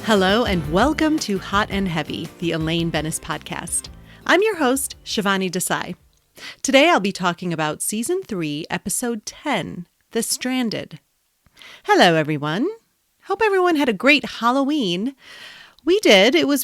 Hello and welcome to Hot and Heavy, the Elaine podcast. I'm your host, Shivani Desai. Today I'll be talking about Season 3, Episode 10, The Stranded. Hello everyone. Hope everyone had a great Halloween. We did. It was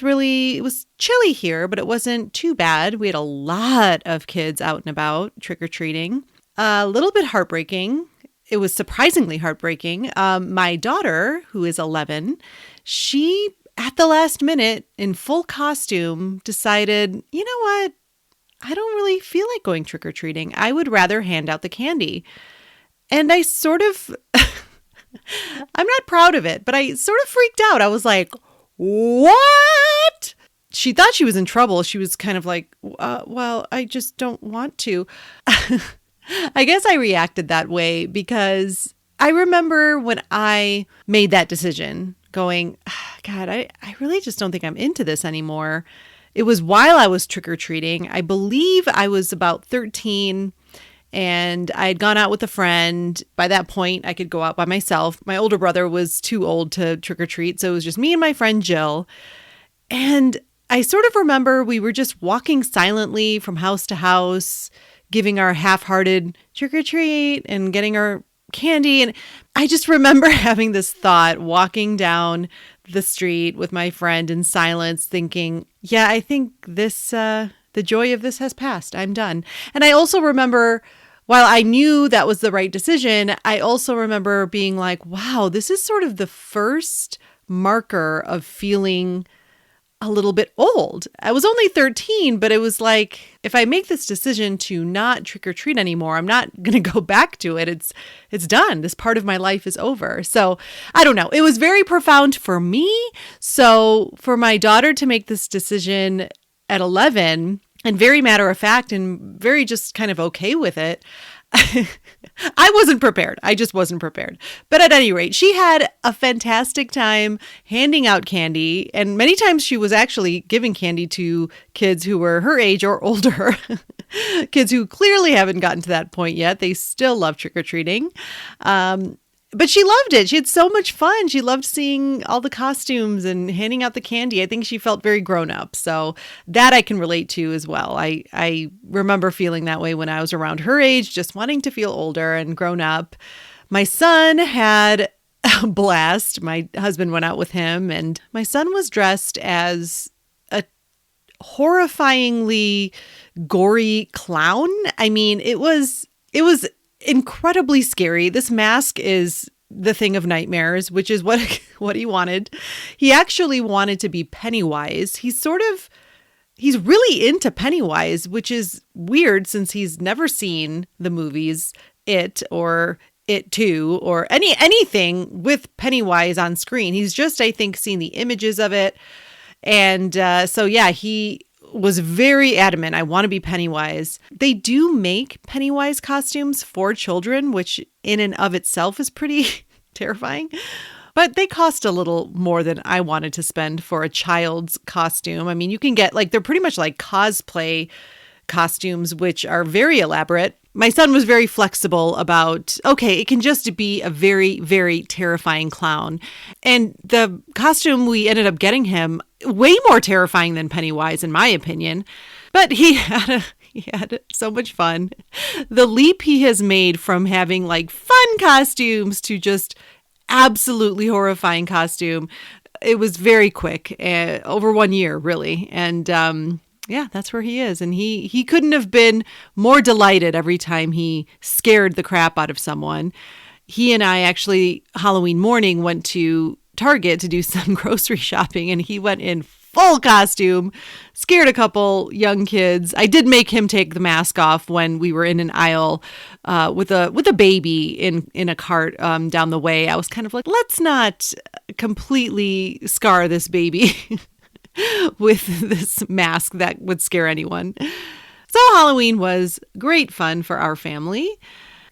chilly here, but it wasn't too bad. We had a lot of kids out and about trick-or-treating. A little bit heartbreaking. It was surprisingly heartbreaking. My daughter, who is 11, she, at the last minute, in full costume, decided, you know what? I don't really feel like going trick-or-treating. I would rather hand out the candy. And I sort of, I'm not proud of it, but I sort of freaked out. I was like, what? She thought she was in trouble. She was kind of like, well, I just don't want to. I guess I reacted that way because I remember when I made that decision going, God, I really just don't think I'm into this anymore. It was while I was trick-or-treating. I believe I was about 13 and I had gone out with a friend. By that point, I could go out by myself. My older brother was too old to trick-or-treat, so it was just me and my friend Jill. And I sort of remember we were just walking silently from house to house, giving our half-hearted trick-or-treat and getting our candy. And I just remember having this thought walking down the street with my friend in silence thinking, yeah, I think this, the joy of this has passed. I'm done. And I also remember, while I knew that was the right decision, I also remember being like, wow, this is sort of the first marker of feeling a little bit old. I was only 13, but it was like, if I make this decision to not trick or treat anymore, I'm not going to go back to it. It's done. This part of my life is over. So I don't know. It was very profound for me. So for my daughter to make this decision at 11 and very matter of fact and very just kind of okay with it, I wasn't prepared. I just wasn't prepared. But at any rate, she had a fantastic time handing out candy. And many times she was actually giving candy to kids who were her age or older. Kids who clearly haven't gotten to that point yet. They still love trick-or-treating. But she loved it. She had so much fun. She loved seeing all the costumes and handing out the candy. I think she felt very grown up. So that I can relate to as well. I remember feeling that way when I was around her age, just wanting to feel older and grown up. My son had a blast. My husband went out with him and my son was dressed as a horrifyingly gory clown. I mean, it was incredibly scary. This mask is the thing of nightmares, which is what he wanted. He actually wanted to be Pennywise. He's really into Pennywise, which is weird since he's never seen the movies It or It 2 or anything with Pennywise on screen. He's just, I think, seen the images of it. And so, yeah, he was very adamant, I want to be Pennywise. They do make Pennywise costumes for children, which in and of itself is pretty terrifying. But they cost a little more than I wanted to spend for a child's costume. I mean, you can get they're pretty much like cosplay costumes, which are very elaborate. My son was very flexible about, okay, it can just be a very, very terrifying clown. And the costume we ended up getting him, way more terrifying than Pennywise, in my opinion. But he had so much fun. The leap he has made from having fun costumes to just absolutely horrifying costume, it was very quick, over 1 year, really. And yeah, that's where he is. And he couldn't have been more delighted every time he scared the crap out of someone. He and I actually, Halloween morning, went to Target to do some grocery shopping, and he went in full costume, scared a couple young kids. I did make him take the mask off when we were in an aisle with a baby in a cart down the way. I was kind of like, let's not completely scar this baby with this mask that would scare anyone. So Halloween was great fun for our family.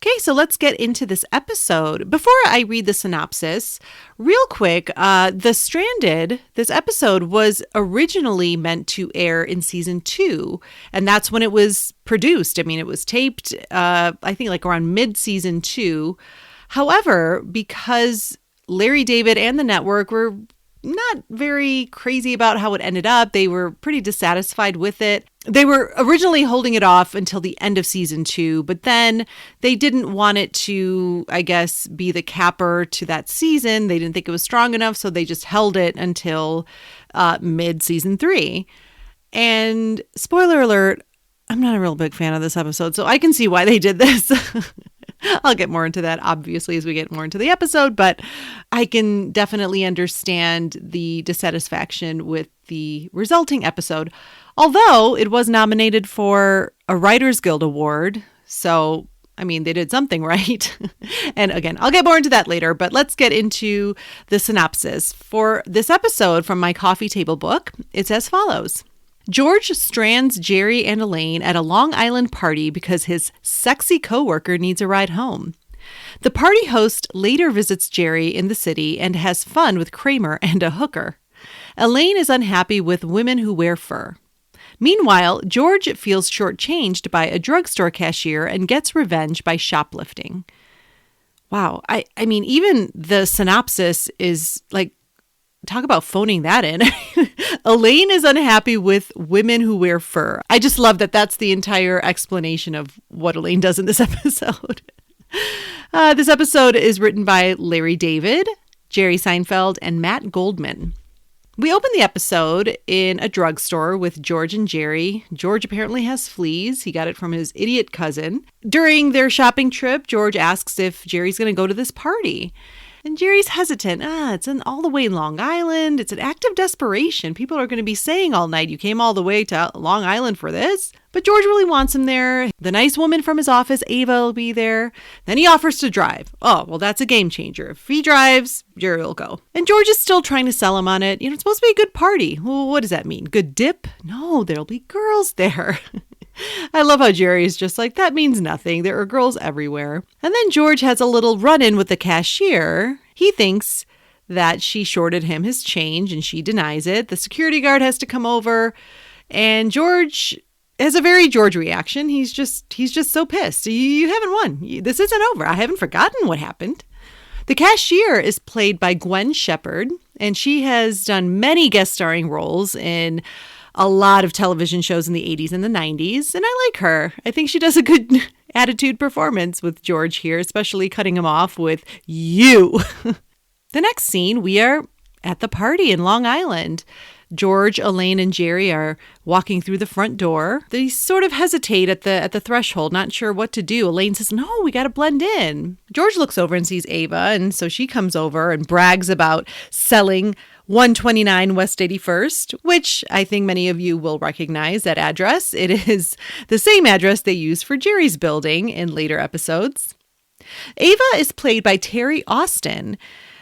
Okay, so let's get into this episode. Before I read the synopsis, real quick, The Stranded, this episode was originally meant to air in season 2, and that's when it was produced. I mean, it was taped, I think around mid-season 2. However, because Larry David and the network were not very crazy about how it ended up. They were pretty dissatisfied with it. They were originally holding it off until the end of season 2, but then they didn't want it to, I guess, be the capper to that season. They didn't think it was strong enough, so they just held it until mid-season 3. And spoiler alert, I'm not a real big fan of this episode, so I can see why they did this. I'll get more into that, obviously, as we get more into the episode, but I can definitely understand the dissatisfaction with the resulting episode, although it was nominated for a Writers Guild Award. So, I mean, they did something right. And again, I'll get more into that later, but let's get into the synopsis. For this episode from my coffee table book, it's as follows. George strands Jerry and Elaine at a Long Island party because his sexy coworker needs a ride home. The party host later visits Jerry in the city and has fun with Kramer and a hooker. Elaine is unhappy with women who wear fur. Meanwhile, George feels shortchanged by a drugstore cashier and gets revenge by shoplifting. Wow. I mean, even the synopsis is like, talk about phoning that in. Elaine is unhappy with women who wear fur. I just love that that's the entire explanation of what Elaine does in this episode. This episode is written by Larry David, Jerry Seinfeld, and Matt Goldman. We open the episode in a drugstore with George and Jerry. George apparently has fleas. He got it from his idiot cousin. During their shopping trip, George asks if Jerry's going to go to this party. And Jerry's hesitant. It's all the way in Long Island. It's an act of desperation. People are going to be saying all night, you came all the way to Long Island for this. But George really wants him there. The nice woman from his office, Ava, will be there. Then he offers to drive. Oh, well, that's a game changer. If he drives, Jerry will go. And George is still trying to sell him on it. It's supposed to be a good party. Well, what does that mean? Good dip? No, there'll be girls there. I love how Jerry is just like, that means nothing. There are girls everywhere. And then George has a little run-in with the cashier. He thinks that she shorted him his change and she denies it. The security guard has to come over and George has a very George reaction. He's just so pissed. You haven't won. This isn't over. I haven't forgotten what happened. The cashier is played by Gwen Shepherd, and she has done many guest starring roles in a lot of television shows in the 80s and the 90s, and I like her. I think she does a good attitude performance with George here, especially cutting him off with you. The next scene, we are at the party in Long Island. George, Elaine, and Jerry are walking through the front door. They sort of hesitate at the threshold, not sure what to do. Elaine says, no, we got to blend in. George looks over and sees Ava, and so she comes over and brags about selling 129 West 81st, which I think many of you will recognize that address. It is the same address they use for Jerry's building in later episodes. Ava is played by Terry Austin.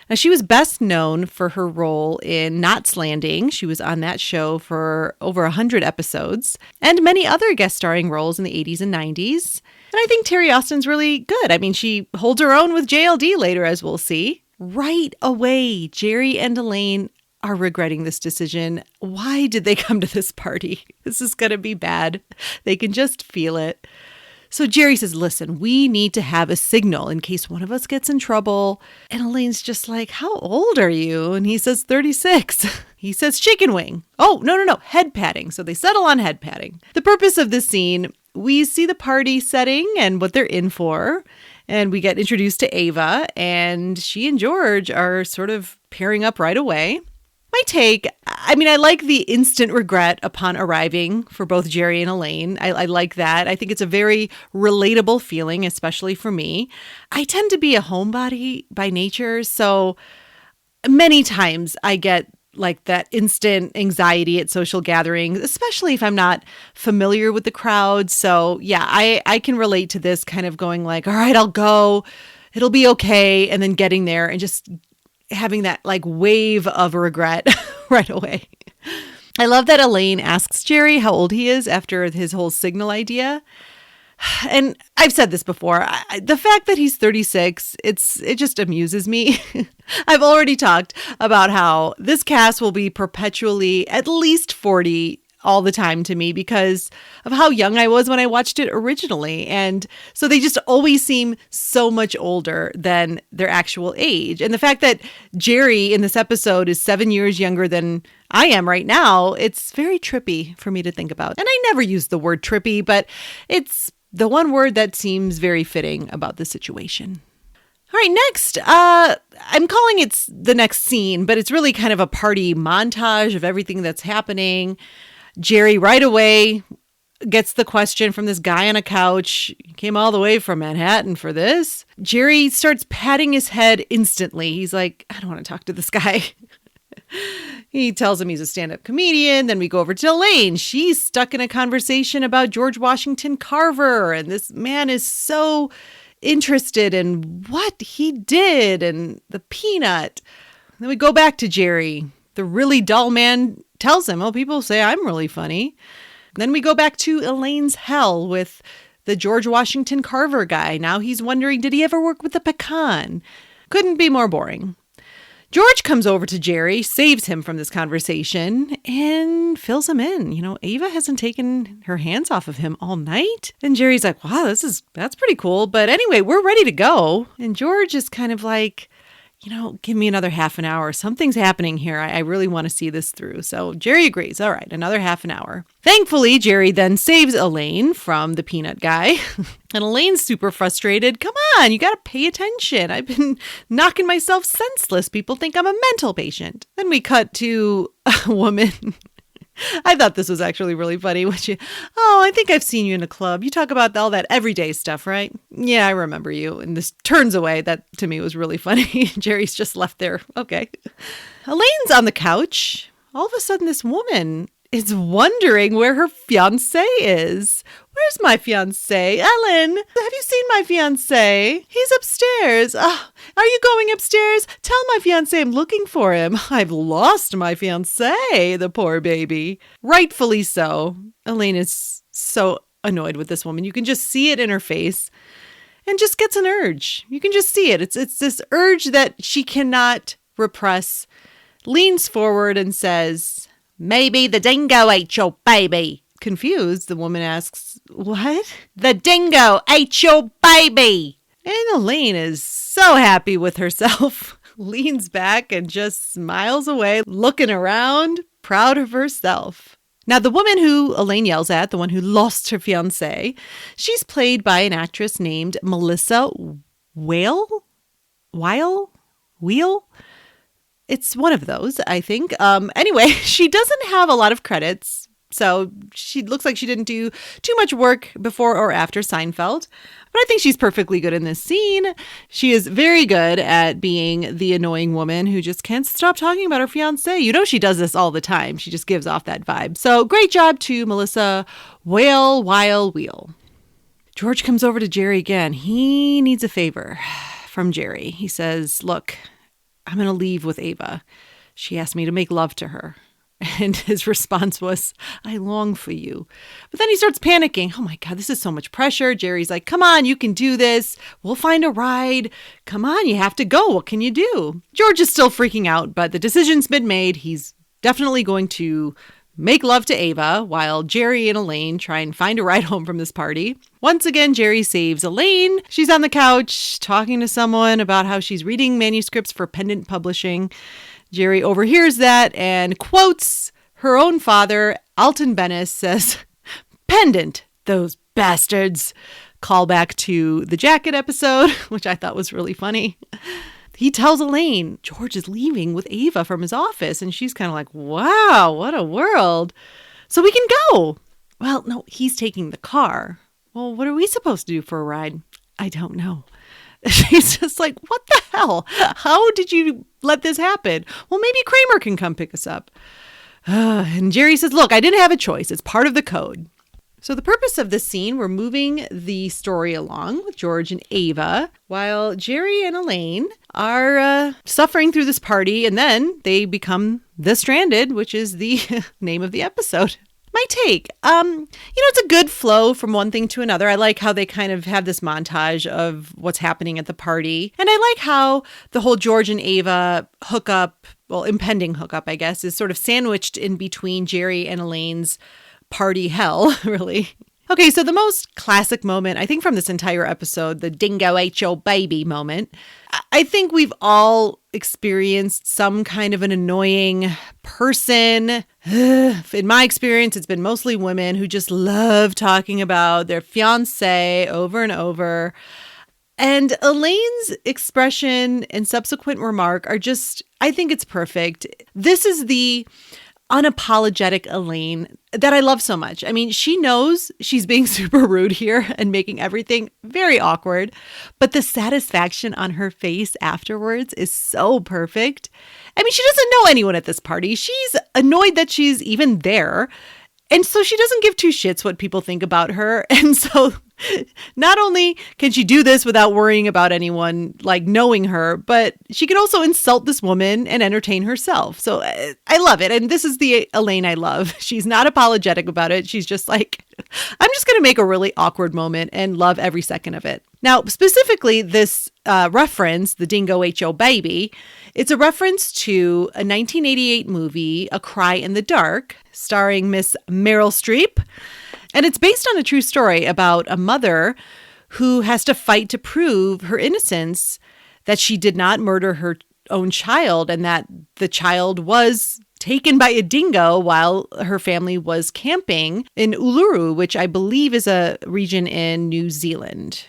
Now, she was best known for her role in Knots Landing. She was on that show for over 100 episodes and many other guest starring roles in the 80s and 90s. And I think Terry Austin's really good. I mean, she holds her own with JLD later, as we'll see. Right away, Jerry and Elaine are regretting this decision. Why did they come to this party? This is going to be bad. They can just feel it. So Jerry says, listen, we need to have a signal in case one of us gets in trouble. And Elaine's just like, how old are you? And he says 36. He says chicken wing. Oh, no, head patting. So they settle on head patting. The purpose of this scene, we see the party setting and what they're in for. And we get introduced to Ava, and she and George are sort of pairing up right away. My take, I mean, I like the instant regret upon arriving for both Jerry and Elaine. I like that. I think it's a very relatable feeling, especially for me. I tend to be a homebody by nature, so many times I get like that instant anxiety at social gatherings, especially if I'm not familiar with the crowd. So yeah, I can relate to this kind of going like, all right, I'll go, it'll be okay. And then getting there and just having that like wave of regret right away. I love that Elaine asks Jerry how old he is after his whole signal idea. And I've said this before, the fact that he's 36, it just amuses me. I've already talked about how this cast will be perpetually at least 40 all the time to me because of how young I was when I watched it originally. And so they just always seem so much older than their actual age. And the fact that Jerry in this episode is 7 years younger than I am right now, it's very trippy for me to think about. And I never use the word trippy, but it's the one word that seems very fitting about the situation. All right, next, I'm calling it the next scene, but it's really kind of a party montage of everything that's happening. Jerry right away gets the question from this guy on a couch. He came all the way from Manhattan for this. Jerry starts patting his head instantly. He's like, I don't want to talk to this guy. He tells him he's a stand-up comedian. Then we go over to Elaine. She's stuck in a conversation about George Washington Carver. And this man is so interested in what he did and the peanut. Then we go back to Jerry. The really dull man tells him, oh, people say I'm really funny. Then we go back to Elaine's hell with the George Washington Carver guy. Now he's wondering, did he ever work with the pecan? Couldn't be more boring. George comes over to Jerry, saves him from this conversation, and fills him in. You know, Ava hasn't taken her hands off of him all night. And Jerry's like, wow, that's pretty cool. But anyway, we're ready to go. And George is kind of like, you know, give me another half an hour. Something's happening here. I really want to see this through. So Jerry agrees. All right, another half an hour. Thankfully, Jerry then saves Elaine from the peanut guy. And Elaine's super frustrated. Come on, you got to pay attention. I've been knocking myself senseless. People think I'm a mental patient. Then we cut to a woman. I thought this was actually really funny. I think I've seen you in a club. You talk about all that everyday stuff, right? Yeah, I remember you. And this turns away. That to me was really funny. Jerry's just left there. Okay. Elaine's on the couch. All of a sudden, this woman is wondering where her fiancé is. Where's my fiancé? Ellen, have you seen my fiancé? He's upstairs. Are you going upstairs? Tell my fiancé I'm looking for him. I've lost my fiancé, the poor baby. Rightfully so. Elaine is so annoyed with this woman. You can just see it in her face and just gets an urge. You can just see it. It's this urge that she cannot repress. Leans forward and says, maybe the dingo ate your baby. Confused, the woman asks, what? The dingo ate your baby. And Elaine is so happy with herself, leans back and just smiles away, looking around, proud of herself. Now, the woman who Elaine yells at, the one who lost her fiancé, she's played by an actress named Melissa Whale? It's one of those, I think. Anyway, she doesn't have a lot of credits. So she looks like she didn't do too much work before or after Seinfeld. But I think she's perfectly good in this scene. She is very good at being the annoying woman who just can't stop talking about her fiancé. You know she does this all the time. She just gives off that vibe. So great job to Melissa Whale. George comes over to Jerry again. He needs a favor from Jerry. He says, look, I'm going to leave with Ava. She asked me to make love to her. And his response was, I long for you. But then he starts panicking. Oh my God, this is so much pressure. Jerry's like, come on, you can do this. We'll find a ride. Come on, you have to go. What can you do? George is still freaking out, but the decision's been made. He's definitely going to make love to Ava while Jerry and Elaine try and find a ride home from this party. Once again, Jerry saves Elaine. She's on the couch talking to someone about how she's reading manuscripts for Pendant Publishing. Jerry overhears that and quotes her own father. Alton Bennis says, Pendant, those bastards. Call back to the jacket episode, which I thought was really funny. He tells Elaine, George is leaving with Ava from his office. And she's kind of like, wow, what a world. So we can go. Well, no, he's taking the car. Well, what are we supposed to do for a ride? I don't know. She's just like, what the hell? How did you let this happen? Well, maybe Kramer can come pick us up. And Jerry says, look, I didn't have a choice. It's part of the code. So the purpose of this scene, we're moving the story along with George and Ava while Jerry and Elaine are suffering through this party. And then they become The Stranded, which is the name of the episode. My take, it's a good flow from one thing to another. I like how they kind of have this montage of what's happening at the party. And I like how the whole George and Ava hookup impending hookup, I guess, is sort of sandwiched in between Jerry and Elaine's party hell, really. Okay, so the most classic moment, I think, from this entire episode, the dingo ate your baby moment, I think we've all experienced some kind of an annoying person. In my experience, it's been mostly women who just love talking about their fiancé over and over. And Elaine's expression and subsequent remark are just, I think it's perfect. This is the unapologetic Elaine that I love so much. I mean, she knows she's being super rude here and making everything very awkward, but the satisfaction on her face afterwards is so perfect. I mean, she doesn't know anyone at this party. She's annoyed that she's even there. And so she doesn't give two shits what people think about her. And so not only can she do this without worrying about anyone like knowing her, but she can also insult this woman and entertain herself. So I love it. And this is the Elaine I love. She's not apologetic about it. She's just like, I'm just going to make a really awkward moment and love every second of it. Now, specifically, this reference, the dingo ate your baby, it's a reference to a 1988 movie, A Cry in the Dark, starring Miss Meryl Streep. And it's based on a true story about a mother who has to fight to prove her innocence, that she did not murder her own child and that the child was taken by a dingo while her family was camping in Uluru, which I believe is a region in New Zealand.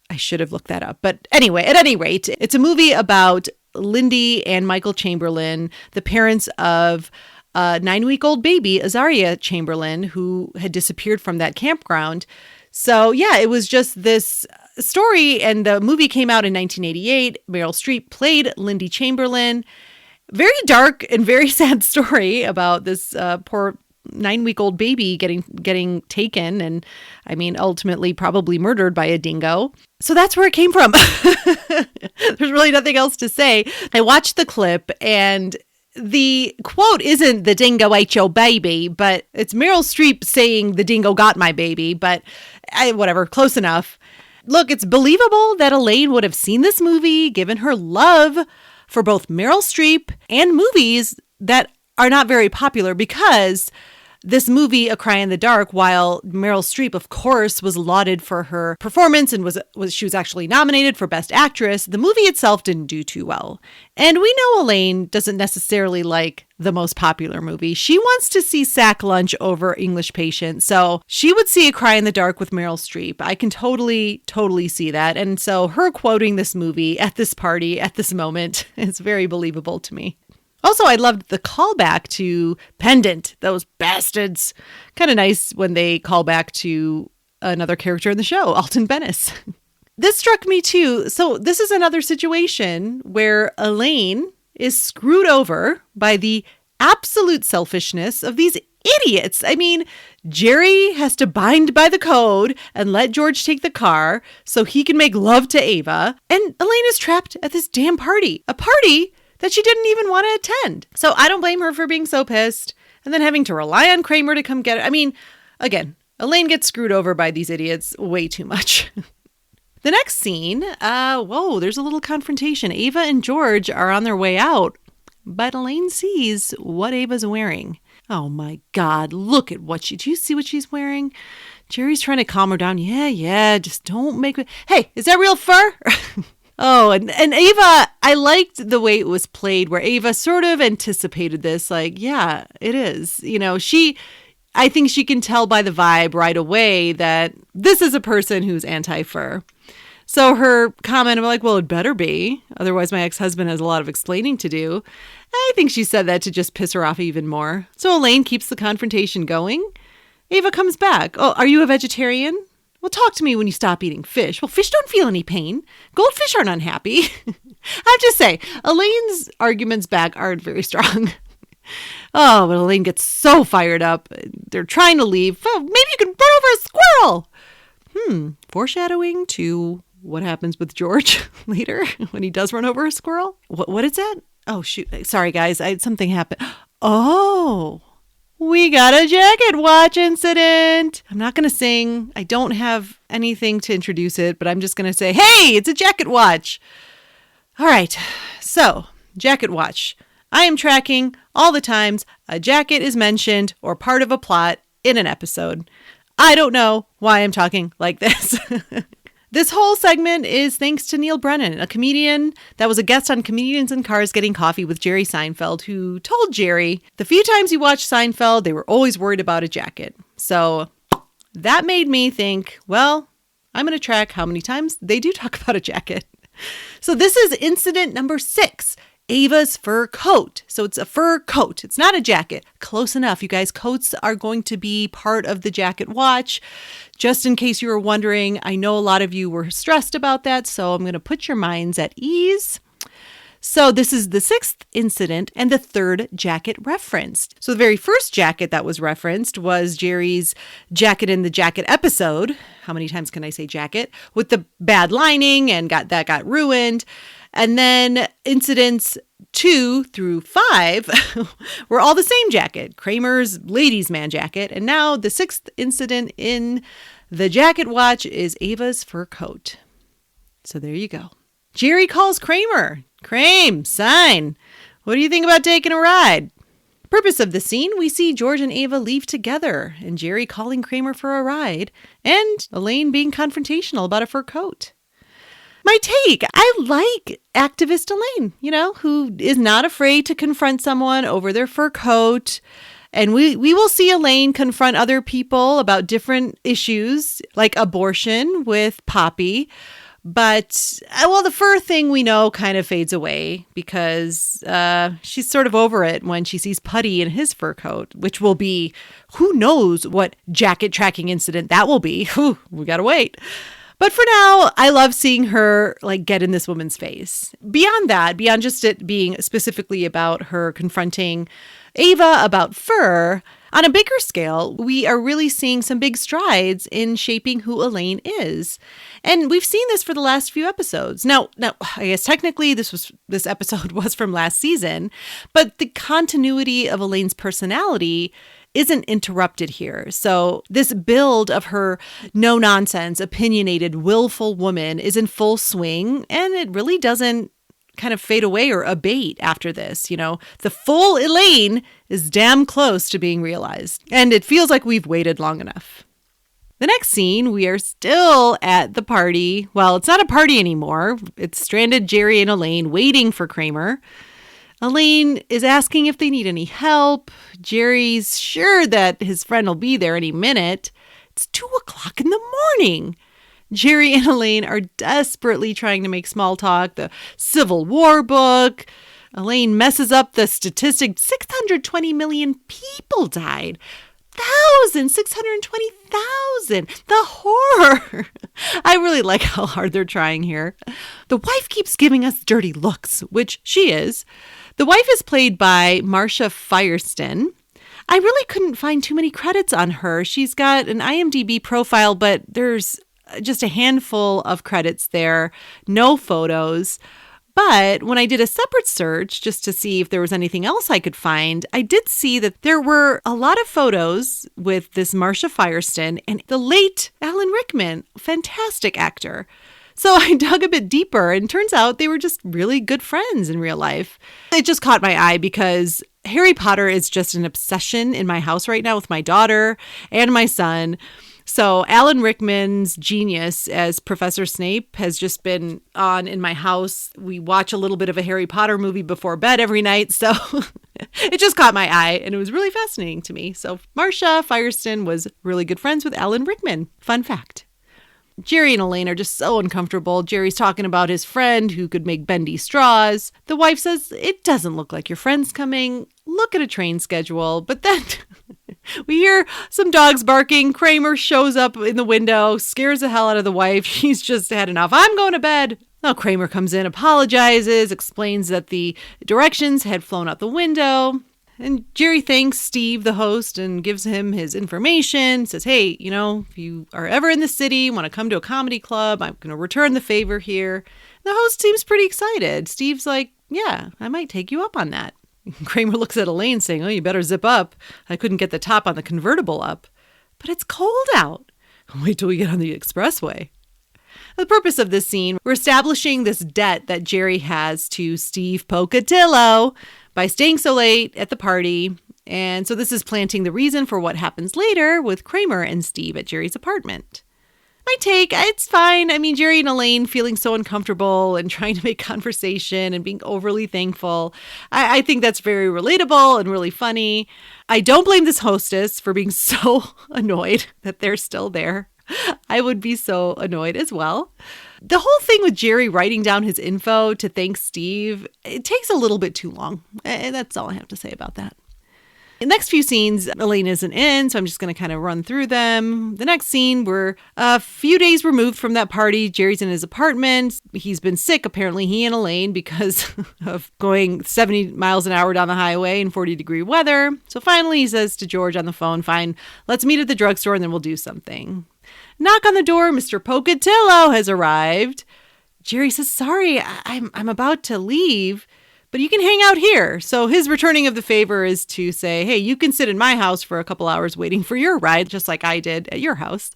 I should have looked that up. But anyway, at any rate, it's a movie about Lindy and Michael Chamberlain, the parents of a 9-week-old baby, Azaria Chamberlain, who had disappeared from that campground. So yeah, it was just this story, and the movie came out in 1988. Meryl Streep played Lindy Chamberlain. Very dark and very sad story about this poor 9-week-old baby getting taken, and I mean, ultimately probably murdered by a dingo. So that's where it came from. There's really nothing else to say. I watched the clip, and the quote isn't "the dingo ate your baby," but it's Meryl Streep saying "the dingo got my baby," but whatever, close enough. Look, it's believable that Elaine would have seen this movie, given her love for both Meryl Streep and movies that are not very popular, because this movie, A Cry in the Dark, while Meryl Streep, of course, was lauded for her performance and she was actually nominated for Best Actress, the movie itself didn't do too well. And we know Elaine doesn't necessarily like the most popular movie. She wants to see Sack Lunch over English Patient, so she would see A Cry in the Dark with Meryl Streep. I can totally see that. And so her quoting this movie at this party, at this moment, is very believable to me. Also, I loved the callback to Pendant, those bastards. Kind of nice when they call back to another character in the show, Alton Bennis. This struck me too. So this is another situation where Elaine is screwed over by the absolute selfishness of these idiots. I mean, Jerry has to bind by the code and let George take the car so he can make love to Ava. And Elaine is trapped at this damn party. A party that she didn't even want to attend. So I don't blame her for being so pissed and then having to rely on Kramer to come get her. I mean, again, Elaine gets screwed over by these idiots way too much. The next scene, there's a little confrontation. Ava and George are on their way out, but Elaine sees what Ava's wearing. Oh my God, look at do you see what she's wearing? Jerry's trying to calm her down. Yeah, just don't make it. Hey, is that real fur? Oh, and Ava, I liked the way it was played, where Ava sort of anticipated this, like, yeah, it is. You know, I think she can tell by the vibe right away that this is a person who's anti-fur. So her comment, I'm like, well, it better be. Otherwise, my ex-husband has a lot of explaining to do. I think she said that to just piss her off even more. So Elaine keeps the confrontation going. Ava comes back. Oh, are you a vegetarian? Well, talk to me when you stop eating fish. Well, fish don't feel any pain. Goldfish aren't unhappy. I just say, Elaine's arguments back aren't very strong. Oh, but Elaine gets so fired up. They're trying to leave. Oh, maybe you can run over a squirrel. Foreshadowing to what happens with George later when he does run over a squirrel. What is that? Oh, shoot. Sorry, guys. Something happened. Oh, we got a jacket watch incident. I'm not going to sing. I don't have anything to introduce it, but I'm just going to say, hey, it's a jacket watch. All right. So, jacket watch. I am tracking all the times a jacket is mentioned or part of a plot in an episode. I don't know why I'm talking like this. This whole segment is thanks to Neil Brennan, a comedian that was a guest on Comedians in Cars Getting Coffee with Jerry Seinfeld, who told Jerry the few times he watched Seinfeld, they were always worried about a jacket. So that made me think, well, I'm going to track how many times they do talk about a jacket. So this is incident number 6. Ava's fur coat. So it's a fur coat. It's not a jacket. Close enough, you guys. Coats are going to be part of the jacket watch. Just in case you were wondering, I know a lot of you were stressed about that, so I'm going to put your minds at ease. So this is the 6th incident and the 3rd jacket referenced. So the very first jacket that was referenced was Jerry's jacket in the jacket episode. How many times can I say jacket? With the bad lining and that got ruined. And then incidents 2 through 5 were all the same jacket, Kramer's ladies' man jacket. And now the 6th incident in the jacket watch is Ava's fur coat. So there you go. Jerry calls Kramer. Krame, sign. What do you think about taking a ride? Purpose of the scene, we see George and Ava leave together and Jerry calling Kramer for a ride and Elaine being confrontational about a fur coat. My take, I like activist Elaine, who is not afraid to confront someone over their fur coat. And we will see Elaine confront other people about different issues like abortion with Poppy. But, the fur thing we know kind of fades away because she's sort of over it when she sees Putty in his fur coat, which will be, who knows what jacket tracking incident that will be. Whew, we gotta wait. But for now, I love seeing her get in this woman's face. Beyond that, beyond just it being specifically about her confronting Ava about fur, on a bigger scale, we are really seeing some big strides in shaping who Elaine is. And we've seen this for the last few episodes. Now, I guess technically this episode was from last season, but the continuity of Elaine's personality isn't interrupted here. So this build of her no-nonsense, opinionated, willful woman is in full swing, and it really doesn't kind of fade away or abate after this. The full Elaine is damn close to being realized, and it feels like we've waited long enough. The next scene, we are still at the party. Well, it's not a party anymore. It's stranded Jerry and Elaine waiting for Kramer. Elaine is asking if they need any help. Jerry's sure that his friend will be there any minute. It's 2:00 in the morning. Jerry and Elaine are desperately trying to make small talk. The Civil War book. Elaine messes up the statistic. 620 million people died. 620,000. The horror. I really like how hard they're trying here. The wife keeps giving us dirty looks, which she is. The wife is played by Marcia Firestone. I really couldn't find too many credits on her. She's got an IMDb profile, but there's just a handful of credits there. No photos. But when I did a separate search just to see if there was anything else I could find, I did see that there were a lot of photos with this Marcia Firestone and the late Alan Rickman, fantastic actor. So I dug a bit deeper and turns out they were just really good friends in real life. It just caught my eye because Harry Potter is just an obsession in my house right now with my daughter and my son. So Alan Rickman's genius as Professor Snape has just been on in my house. We watch a little bit of a Harry Potter movie before bed every night. So it just caught my eye and it was really fascinating to me. So Marcia Firestone was really good friends with Alan Rickman. Fun fact. Jerry and Elaine are just so uncomfortable. Jerry's talking about his friend who could make bendy straws. The wife says, "It doesn't look like your friend's coming. Look at a train schedule." But then we hear some dogs barking. Kramer shows up in the window, scares the hell out of the wife. She's just had enough. "I'm going to bed." Now Kramer comes in, apologizes, explains that the directions had flown out the window. And Jerry thanks Steve, the host, and gives him his information. Says, "Hey, if you are ever in the city, want to come to a comedy club, I'm going to return the favor here." The host seems pretty excited. Steve's like, "Yeah, I might take you up on that." Kramer looks at Elaine saying, "Oh, you better zip up. I couldn't get the top on the convertible up." But it's cold out. Wait till we get on the expressway. The purpose of this scene, we're establishing this debt that Jerry has to Steve Pocatello, by staying so late at the party. And so this is planting the reason for what happens later with Kramer and Steve at Jerry's apartment. My take, it's fine. I mean, Jerry and Elaine feeling so uncomfortable and trying to make conversation and being overly thankful. I think that's very relatable and really funny. I don't blame this hostess for being so annoyed that they're still there. I would be so annoyed as well. The whole thing with Jerry writing down his info to thank Steve, it takes a little bit too long. And that's all I have to say about that. The next few scenes, Elaine isn't in, so I'm just going to kind of run through them. The next scene, we're a few days removed from that party. Jerry's in his apartment. He's been sick, apparently, he and Elaine, because of going 70 miles an hour down the highway in 40-degree weather. So finally, he says to George on the phone, fine, let's meet at the drugstore and then we'll do something. Knock on the door, Mr. Pocatello has arrived. Jerry says, sorry, I'm about to leave, but you can hang out here. So his returning of the favor is to say, hey, you can sit in my house for a couple hours waiting for your ride, just like I did at your house.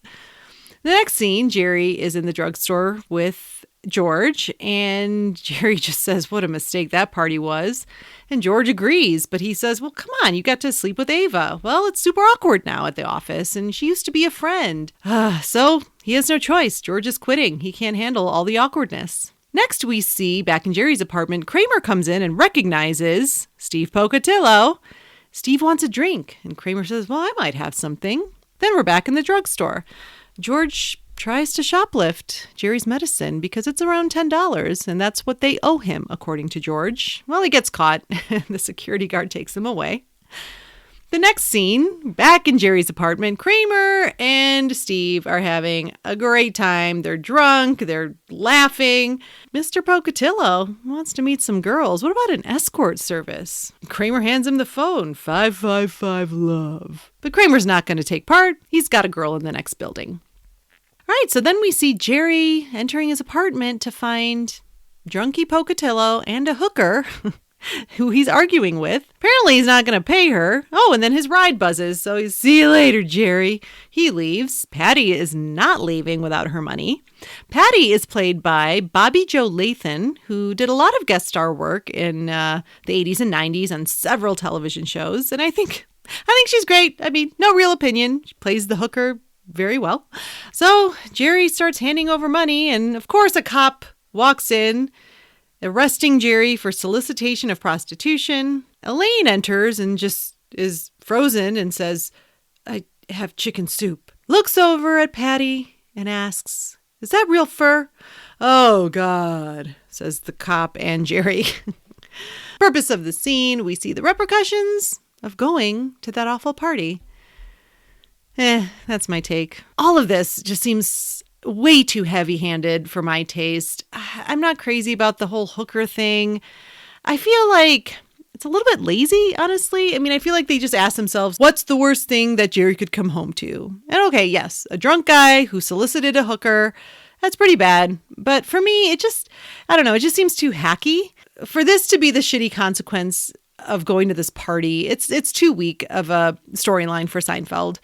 The next scene, Jerry is in the drugstore with George, and Jerry just says, what a mistake that party was. And George agrees, but he says, well, come on, you got to sleep with Ava. Well, it's super awkward now at the office, and she used to be a friend. So he has no choice. George is quitting. He can't handle all the awkwardness. Next, we see, back in Jerry's apartment, Kramer comes in and recognizes Steve Pocatello. Steve wants a drink, and Kramer says, well, I might have something. Then we're back in the drugstore. George tries to shoplift Jerry's medicine because it's around $10, and that's what they owe him, according to George. Well, he gets caught, and the security guard takes him away. The next scene, back in Jerry's apartment, Kramer and Steve are having a great time. They're drunk, they're laughing. Mr. Pocatello wants to meet some girls. What about an escort service? Kramer hands him the phone, 555-LOVE. But Kramer's not going to take part. He's got a girl in the next building. All right, so then we see Jerry entering his apartment to find drunky Pocatello and a hooker who he's arguing with. Apparently he's not going to pay her. Oh, and then his ride buzzes. So he's, see you later, Jerry. He leaves. Patty is not leaving without her money. Patty is played by Bobby Jo Lathan, who did a lot of guest star work in the 80s and 90s on several television shows. And I think she's great. I mean, no real opinion. She plays the hooker very well. So Jerry starts handing over money. And of course, a cop walks in, arresting Jerry for solicitation of prostitution. Elaine enters and just is frozen and says, I have chicken soup. Looks over at Patty and asks, is that real fur? Oh, God, says the cop and Jerry. Purpose of the scene, we see the repercussions of going to that awful party. That's my take. All of this just seems way too heavy-handed for my taste. I'm not crazy about the whole hooker thing. I feel like it's a little bit lazy, honestly. I mean, I feel like they just ask themselves, what's the worst thing that Jerry could come home to? And okay, yes, a drunk guy who solicited a hooker, that's pretty bad. But for me, it just seems too hacky. For this to be the shitty consequence of going to this party, it's too weak of a storyline for Seinfeld.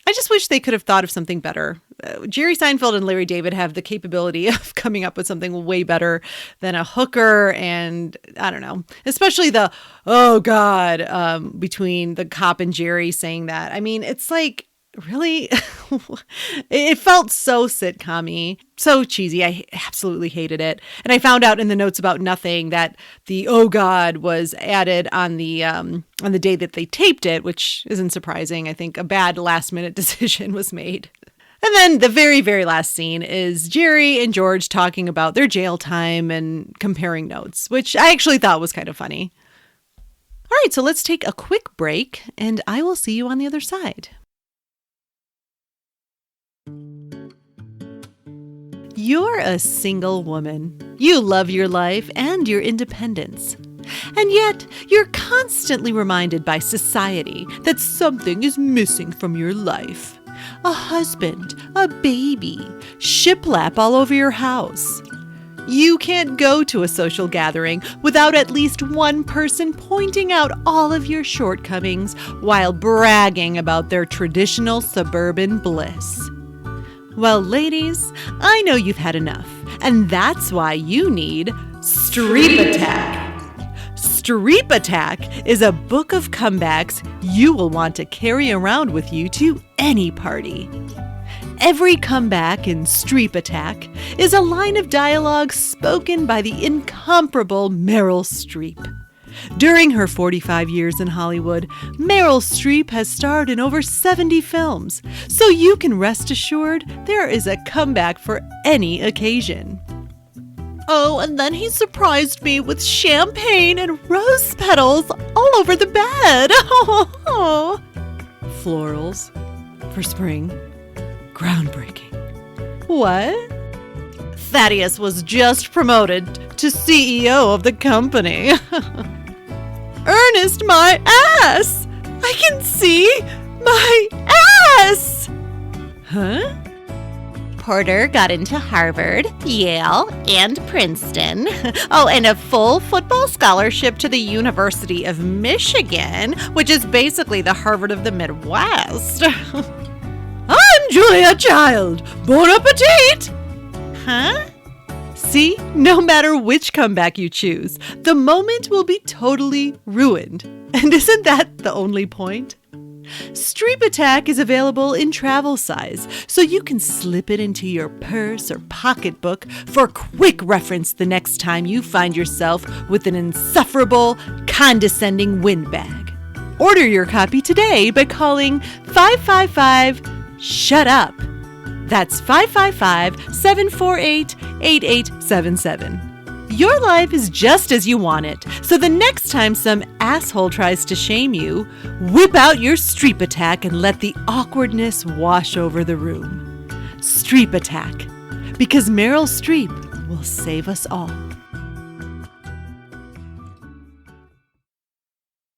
I just wish they could have thought of something better. Jerry Seinfeld and Larry David have the capability of coming up with something way better than a hooker, and I don't know, especially the, oh God, between the cop and Jerry saying that. I mean, it's like, really? It felt so sitcom-y, so cheesy. I absolutely hated it. And I found out in the notes about nothing that the oh God was added on the day that they taped it, which isn't surprising. I think a bad last-minute decision was made. And then the very, very last scene is Jerry and George talking about their jail time and comparing notes, which I actually thought was kind of funny. All right, so let's take a quick break, and I will see you on the other side. You're a single woman. You love your life and your independence. And yet, you're constantly reminded by society that something is missing from your life. A husband, a baby, shiplap all over your house. You can't go to a social gathering without at least one person pointing out all of your shortcomings while bragging about their traditional suburban bliss. Well, ladies, I know you've had enough, and that's why you need Streep Attack. Streep Attack is a book of comebacks you will want to carry around with you to any party. Every comeback in Streep Attack is a line of dialogue spoken by the incomparable Meryl Streep. During her 45 years in Hollywood, Meryl Streep has starred in over 70 films, so you can rest assured there is a comeback for any occasion. Oh, and then he surprised me with champagne and rose petals all over the bed. Oh. Florals for spring. Groundbreaking. What? Thaddeus was just promoted to CEO of the company. Ernest, my ass! I can see my ass! Huh? Porter got into Harvard, Yale, and Princeton. Oh, and a full football scholarship to the University of Michigan, which is basically the Harvard of the Midwest. I'm Julia Child. Bon appetit! Huh? See, no matter which comeback you choose, the moment will be totally ruined. And isn't that the only point? Streep Attack is available in travel size, so you can slip it into your purse or pocketbook for quick reference the next time you find yourself with an insufferable, condescending windbag. Order your copy today by calling 555-SHUT-UP. That's 555-748-8877. Your life is just as you want it, so the next time some asshole tries to shame you, whip out your Streep Attack and let the awkwardness wash over the room. Streep Attack, because Meryl Streep will save us all.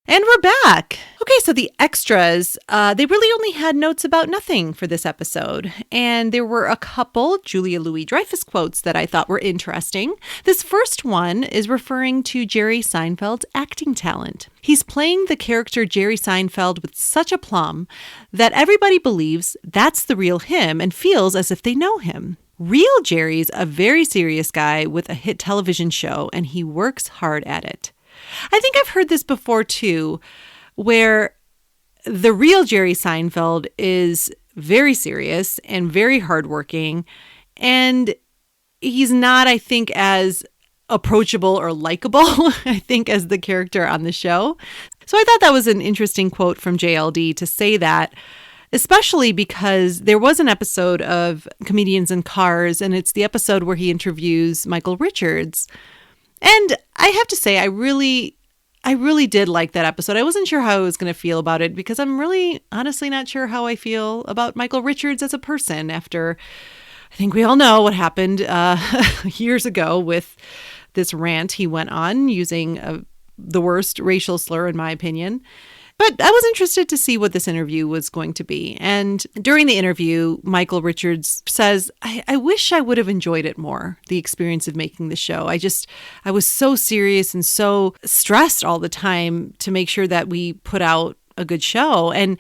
And we're back. Okay, so the extras, they really only had notes about nothing for this episode. And there were a couple Julia Louis-Dreyfus quotes that I thought were interesting. This first one is referring to Jerry Seinfeld's acting talent. He's playing the character Jerry Seinfeld with such aplomb that everybody believes that's the real him and feels as if they know him. Real Jerry's a very serious guy with a hit television show, and he works hard at it. I think I've heard this before, too, where the real Jerry Seinfeld is very serious and very hardworking, and he's not, I think, as approachable or likable, I think, as the character on the show. So I thought that was an interesting quote from JLD to say that, especially because there was an episode of Comedians in Cars, and it's the episode where he interviews Michael Richards. And I have to say, I really did like that episode. I wasn't sure how I was going to feel about it because I'm really honestly not sure how I feel about Michael Richards as a person after, I think we all know what happened years ago with this rant he went on using the worst racial slur, in my opinion. But I was interested to see what this interview was going to be. And during the interview, Michael Richards says, I wish I would have enjoyed it more, the experience of making the show. I was so serious and so stressed all the time to make sure that we put out a good show. And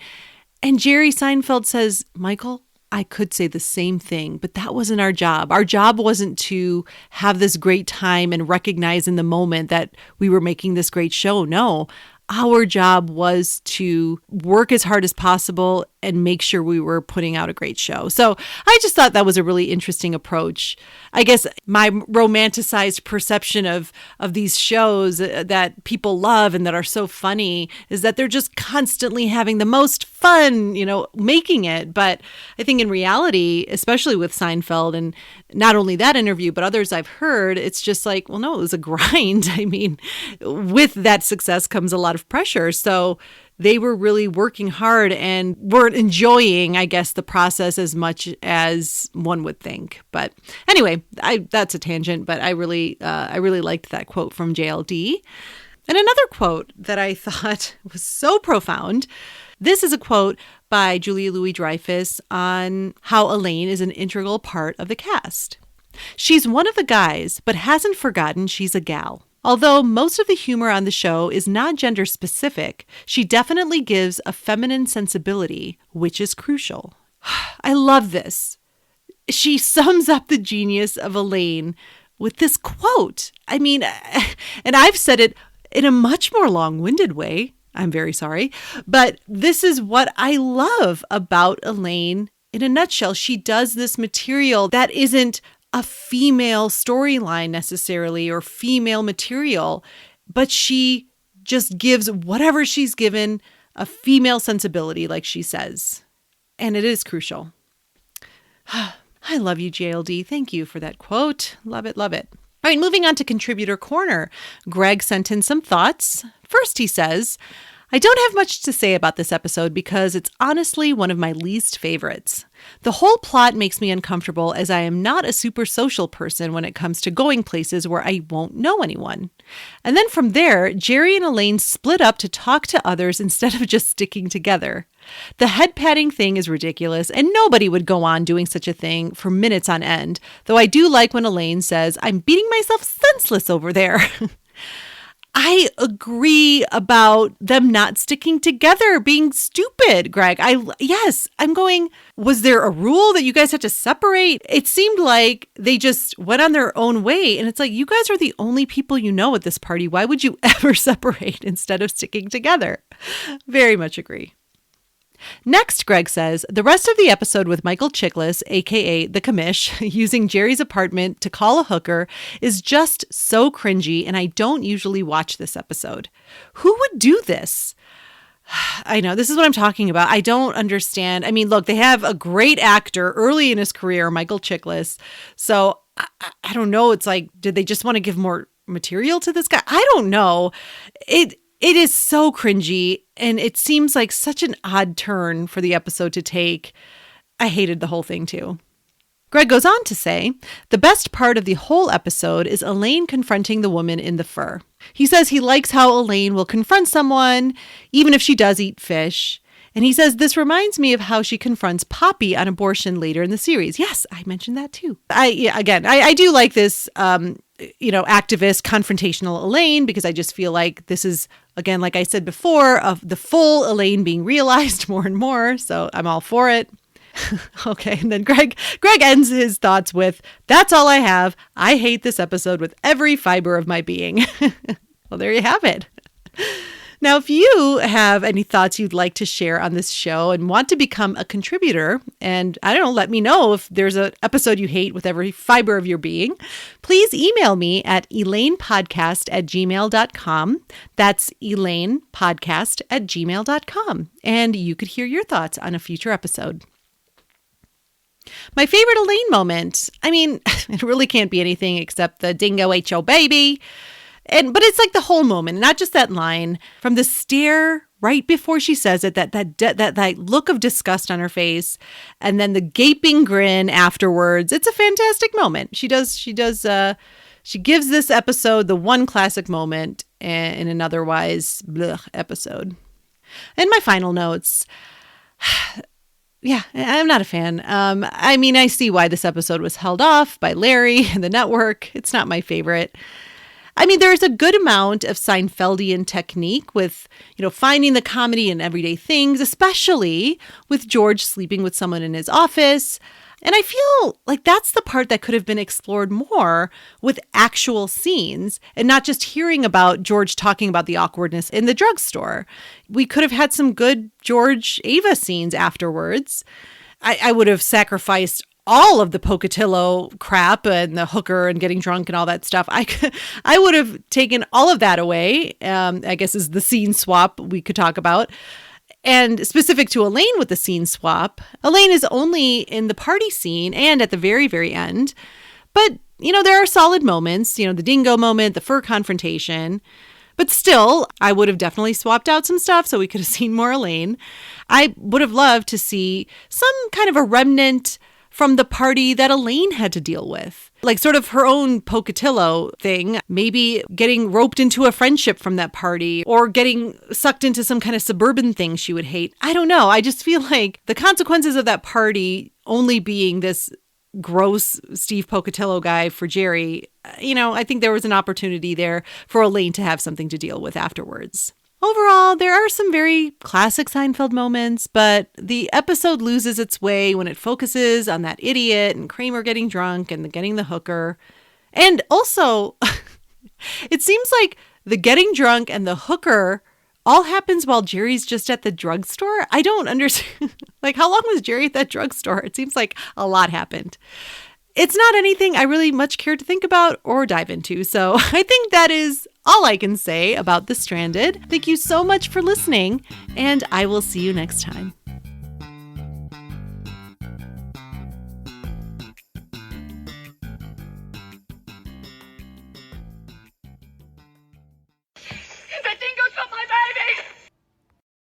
Jerry Seinfeld says, Michael, I could say the same thing, but that wasn't our job. Our job wasn't to have this great time and recognize in the moment that we were making this great show. No. Our job was to work as hard as possible and make sure we were putting out a great show. So I just thought that was a really interesting approach. I guess my romanticized perception of these shows that people love and that are so funny is that they're just constantly having the most fun, making it. But I think in reality, especially with Seinfeld and not only that interview, but others I've heard, it's just like, well, no, it was a grind. I mean, with that success comes a lot of pressure. So they were really working hard and weren't enjoying, I guess, the process as much as one would think. But anyway, that's a tangent, but I really liked that quote from JLD. And another quote that I thought was so profound. This is a quote by Julia Louis-Dreyfus on how Elaine is an integral part of the cast. She's one of the guys, but hasn't forgotten she's a gal. Although most of the humor on the show is not gender specific, she definitely gives a feminine sensibility, which is crucial. I love this. She sums up the genius of Elaine with this quote. I mean, and I've said it in a much more long-winded way. I'm very sorry. But this is what I love about Elaine in a nutshell. She does this material that isn't a female storyline necessarily or female material, but she just gives whatever she's given a female sensibility, like she says. And it is crucial. I love you, JLD. Thank you for that quote. Love it, love it. All right, moving on to Contributor Corner. Greg sent in some thoughts. First, he says, I don't have much to say about this episode because it's honestly one of my least favorites. The whole plot makes me uncomfortable as I am not a super social person when it comes to going places where I won't know anyone. And then from there, Jerry and Elaine split up to talk to others instead of just sticking together. The head patting thing is ridiculous, and nobody would go on doing such a thing for minutes on end, though I do like when Elaine says, I'm beating myself senseless over there. I agree about them not sticking together, being stupid, Greg. I'm going, was there a rule that you guys had to separate? It seemed like they just went on their own way. And it's like, you guys are the only people you know at this party. Why would you ever separate instead of sticking together? Very much agree. Next, Greg says, the rest of the episode with Michael Chiklis, aka the commish, using Jerry's apartment to call a hooker is just so cringy, and I don't usually watch this episode. Who would do this? I know, this is what I'm talking about. I don't understand. I mean, look, they have a great actor early in his career, Michael Chiklis. So I don't know. It's like, did they just want to give more material to this guy? I don't know. It is so cringy, and it seems like such an odd turn for the episode to take. I hated the whole thing too. Greg goes on to say, the best part of the whole episode is Elaine confronting the woman in the fur. He says he likes how Elaine will confront someone, even if she does eat fish. And he says, this reminds me of how she confronts Poppy on abortion later in the series. Yes, I mentioned that too. I do like this, activist confrontational Elaine, because I just feel like this is, again, like I said before, of the full Elaine being realized more and more. So I'm all for it. Okay. And then Greg ends his thoughts with, that's all I have. I hate this episode with every fiber of my being. Well, there you have it. Now, if you have any thoughts you'd like to share on this show and want to become a contributor, and I don't know, let me know if there's an episode you hate with every fiber of your being, please email me at elainepodcast@gmail.com. That's elainepodcast@gmail.com. And you could hear your thoughts on a future episode. My favorite Elaine moment, I mean, it really can't be anything except the dingo ate your baby. But it's like the whole moment, not just that line, from the stare right before she says it, that look of disgust on her face, and then the gaping grin afterwards. It's a fantastic moment. She gives this episode the one classic moment in an otherwise blech episode. And my final notes. Yeah, I'm not a fan. I see why this episode was held off by Larry and the network. It's not my favorite. I mean, there's a good amount of Seinfeldian technique with, finding the comedy in everyday things, especially with George sleeping with someone in his office. And I feel like that's the part that could have been explored more with actual scenes and not just hearing about George talking about the awkwardness in the drugstore. We could have had some good George-Ava scenes afterwards. I would have sacrificed all of the Pocatello crap and the hooker and getting drunk and all that stuff. I would have taken all of that away, I guess is the scene swap we could talk about. And specific to Elaine with the scene swap, Elaine is only in the party scene and at the very, very end. But, there are solid moments, the dingo moment, the fur confrontation. But still, I would have definitely swapped out some stuff so we could have seen more Elaine. I would have loved to see some kind of a remnant from the party that Elaine had to deal with. Like sort of her own Pocatello thing, maybe getting roped into a friendship from that party or getting sucked into some kind of suburban thing she would hate. I don't know. I just feel like the consequences of that party only being this gross Steve Pocatello guy for Jerry, I think there was an opportunity there for Elaine to have something to deal with afterwards. Overall, there are some very classic Seinfeld moments, but the episode loses its way when it focuses on that idiot and Kramer getting drunk and getting the hooker. And also, it seems like the getting drunk and the hooker all happens while Jerry's just at the drugstore. I don't understand. Like, how long was Jerry at that drugstore? It seems like a lot happened. It's not anything I really much care to think about or dive into. So I think that is all I can say about The Stranded. Thank you so much for listening, and I will see you next time.